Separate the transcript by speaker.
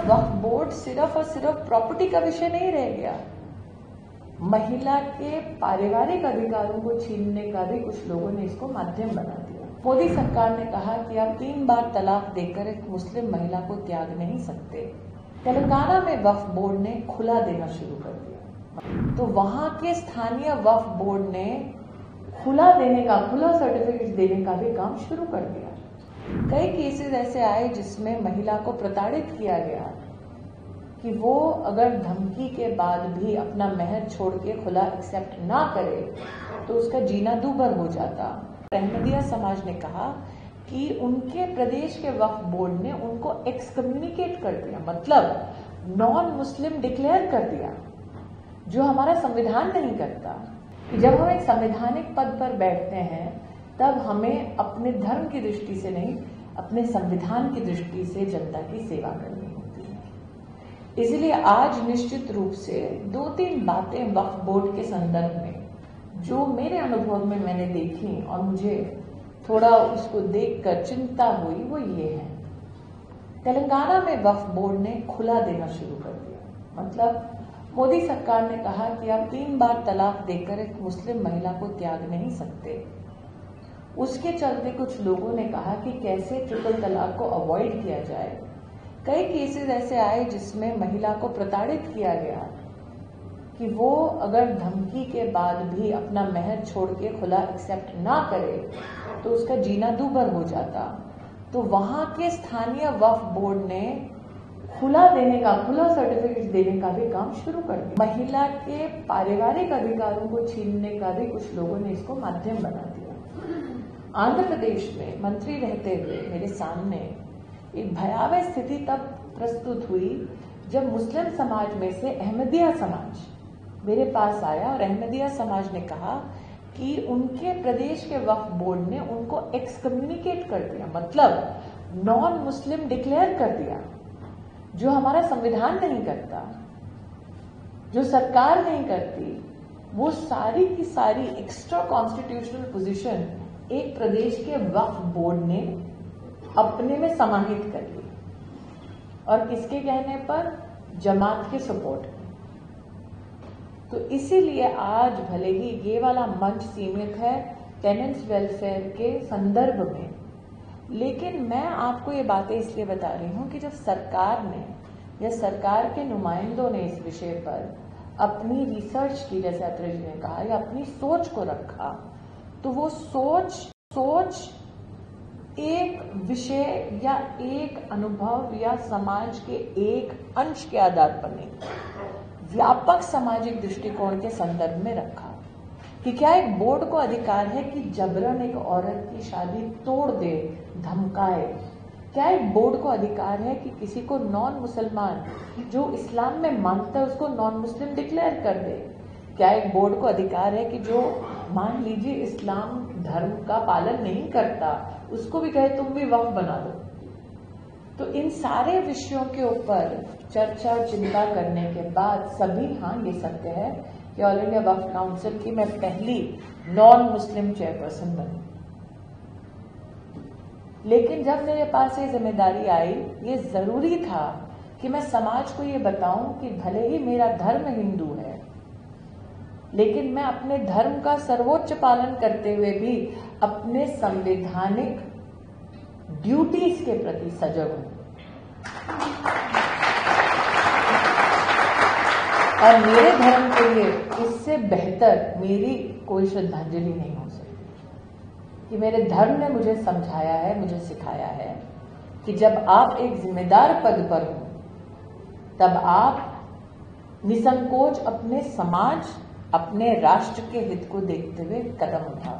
Speaker 1: वक्फ board सिर्फ और सिर्फ प्रॉपर्टी का विषय नहीं रह गया। महिला के पारिवारिक अधिकारों को छीनने का भी कुछ लोगों ने इसको माध्यम बना दिया। मोदी सरकार ने कहा कि आप 3 बार तलाक देकर एक मुस्लिम महिला को त्याग नहीं सकते। तेलंगाना में वक्फ बोर्ड ने खुला देना शुरू कर दिया, तो वहां के स्थानीय वक्फ बोर्ड ने खुला सर्टिफिकेट देने का भी काम शुरू कर दिया। कई केसेस ऐसे आए जिसमें महिला को प्रताड़ित किया गया कि वो अगर धमकी के बाद भी अपना महर छोड़ के खुला एक्सेप्ट ना करे तो उसका जीना दूभर हो जाता। अहमदिया समाज ने कहा कि उनके प्रदेश के वक्फ बोर्ड ने उनको एक्सकम्युनिकेट कर दिया, मतलब नॉन मुस्लिम डिक्लेयर कर दिया, जो हमारा संविधान नहीं करता। कि जब हम एक संवैधानिक पद पर बैठते हैं तब हमें अपने धर्म की दृष्टि से नहीं, अपने संविधान की दृष्टि से जनता की सेवा करनी होती है। इसलिए आज निश्चित रूप से 2-3 बातें वक्फ बोर्ड के संदर्भ में जो मेरे अनुभव में मैंने देखी और मुझे थोड़ा उसको देखकर चिंता हुई, वो ये है। तेलंगाना में वक्फ बोर्ड ने खुला देना शुरू कर दिया, मतलब मोदी सरकार ने कहा कि आप 3 बार तलाक देकर एक मुस्लिम महिला को त्याग नहीं सकते। उसके चलते कुछ लोगों ने कहा कि कैसे ट्रिपल तलाक को अवॉइड किया जाए। कई केसेस ऐसे आए जिसमें महिला को प्रताड़ित किया गया कि वो अगर धमकी के बाद भी अपना महर छोड़ के खुला एक्सेप्ट ना करे तो उसका जीना दूभर हो जाता। तो वहां के स्थानीय वक्फ बोर्ड ने खुला सर्टिफिकेट देने का भी काम शुरू कर दिया। महिला के पारिवारिक अधिकारों को छीनने का भी कुछ लोगों ने इसको माध्यम बना दिया। आंध्र प्रदेश में मंत्री रहते हुए मेरे सामने एक भयावह स्थिति तब प्रस्तुत हुई जब मुस्लिम समाज में से अहमदिया समाज मेरे पास आया और अहमदिया समाज ने कहा कि उनके प्रदेश के वक्फ बोर्ड ने उनको एक्सकम्युनिकेट कर दिया, मतलब नॉन मुस्लिम डिक्लेयर कर दिया, जो हमारा संविधान नहीं करता, जो सरकार नहीं करती। वो सारी की सारी एक्स्ट्रा कॉन्स्टिट्यूशनल पोजीशन एक प्रदेश के वक्फ बोर्ड ने अपने में समाहित कर ली, और किसके कहने पर? जमात के सपोर्ट में। तो इसीलिए आज भले ही ये वाला मंच सीमित है टेनेंट्स वेलफेयर के संदर्भ में, लेकिन मैं आपको ये बातें इसलिए बता रही हूं कि जब सरकार ने या सरकार के नुमाइंदों ने इस विषय पर अपनी रिसर्च की, जैसे अत्रे जी ने कहा, या अपनी सोच को रखा, तो वो सोच एक विषय या एक अनुभव या समाज के एक अंश के आधार पर नहीं, व्यापक सामाजिक दृष्टिकोण के संदर्भ में रखा कि क्या एक बोर्ड को अधिकार है कि जबरन एक औरत की शादी तोड़ दे, धमकाए? क्या एक बोर्ड को अधिकार है कि किसी को नॉन मुसलमान जो इस्लाम में मानता है उसको नॉन मुस्लिम डिक्लेयर कर दे? क्या एक बोर्ड को अधिकार है कि जो मान लीजिए इस्लाम धर्म का पालन नहीं करता उसको भी कहे तुम भी वक्फ बना दो? तो इन सारे विषयों के ऊपर चर्चा और चिंता करने के बाद सभी, हाँ ये सत्य है कि ऑल इंडिया वक्फ काउंसिल की मैं पहली नॉन मुस्लिम चेयरपर्सन बनी, लेकिन जब मेरे पास ये जिम्मेदारी आई, ये जरूरी था कि मैं समाज को ये बताऊं कि भले ही मेरा धर्म हिंदू है, लेकिन मैं अपने धर्म का सर्वोच्च पालन करते हुए भी अपने संवैधानिक ड्यूटीज के प्रति सजग हूं। और मेरे धर्म के लिए इससे बेहतर मेरी कोई श्रद्धांजलि नहीं हो सकती कि मेरे धर्म ने मुझे समझाया है, मुझे सिखाया है कि जब आप एक जिम्मेदार पद पर हो तब आप निसंकोच अपने समाज, अपने राष्ट्र के हित को देखते हुए कदम उठाओ।